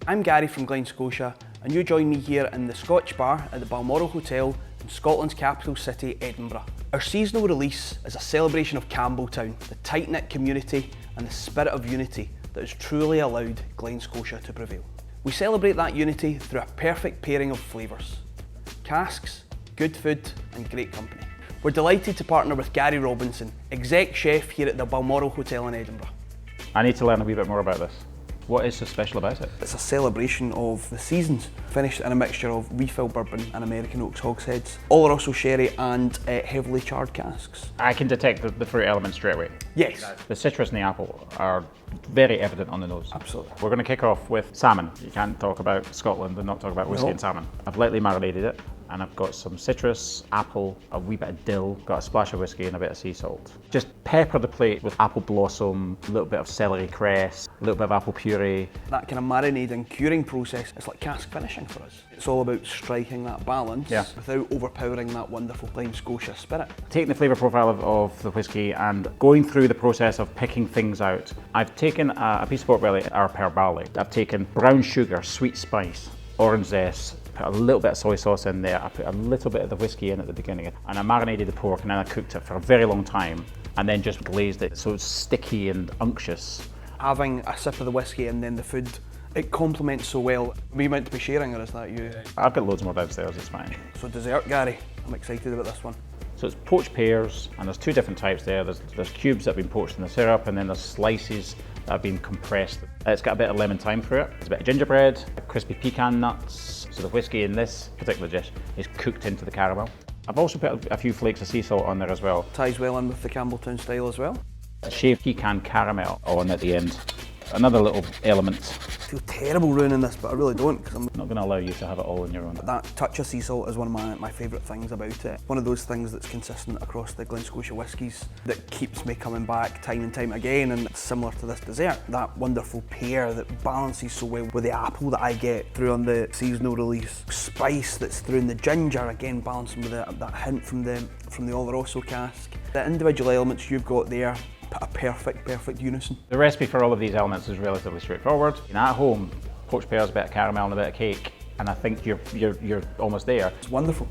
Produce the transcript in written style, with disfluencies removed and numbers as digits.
I'm Gary from Glen Scotia, and you join me here in the Scotch bar at the Balmoral Hotel in Scotland's capital city, Edinburgh. Our seasonal release is a celebration of Campbeltown, the tight-knit community and the spirit of unity that has truly allowed Glen Scotia to prevail. We celebrate that unity through a perfect pairing of flavours: casks, good food and great company. We're delighted to partner with Gary Robinson, exec chef here at the Balmoral Hotel in Edinburgh. I need to learn a wee bit more about this. What is so special about it? It's a celebration of the seasons, finished in a mixture of refill bourbon and American oaks hogsheads, Oloroso sherry and heavily charred casks. I can detect the fruit element straight away. Yes. The citrus and the apple are very evident on the nose. Absolutely. We're going to kick off with salmon. You can't talk about Scotland and not talk about whiskey and salmon. I've lightly marinated it, and I've got some citrus, apple, a wee bit of dill, got a splash of whiskey and a bit of sea salt. Just pepper the plate with apple blossom, a little bit of celery cress, a little bit of apple puree. That kind of marinating, curing process, it's like cask finishing for us. It's all about striking that balance without overpowering that wonderful Glen Scotia spirit. Taking the flavour profile of the whiskey and going through the process of picking things out. I've taken a piece of pork belly, our pear barley. I've taken brown sugar, sweet spice, orange zest, put a little bit of soy sauce in there, I put a little bit of the whiskey in at the beginning, and I marinated the pork and then I cooked it for a very long time and then just glazed it so it's sticky and unctuous. Having a sip of the whiskey and then the food, it complements so well. Are we meant to be sharing, or is that you? I've got loads more downstairs, it's fine. So dessert, Gary, I'm excited about this one. So it's poached pears, and there's two different types there. There's cubes that have been poached in the syrup, and then there's slices that have been compressed. It's got a bit of lemon thyme through it. There's a bit of gingerbread, crispy pecan nuts. So the whiskey in this particular dish is cooked into the caramel. I've also put a few flakes of sea salt on there as well. Ties well in with the Campbeltown style as well. A shaved pecan caramel on at the end. Another little element. I feel terrible ruining this, but I really don't, because I'm not going to allow you to have it all on your own. That touch of sea salt is one of my favourite things about it. One of those things that's consistent across the Glen Scotia whiskies that keeps me coming back time and time again, and it's similar to this dessert. That wonderful pear that balances so well with the apple that I get through on the seasonal release. Spice that's through in the ginger, again balancing with that hint from the Oloroso cask. The individual elements you've got there, a perfect unison. The recipe for all of these elements is relatively straightforward. At home, poached pears, a bit of caramel and a bit of cake, and I think you're almost there. It's wonderful.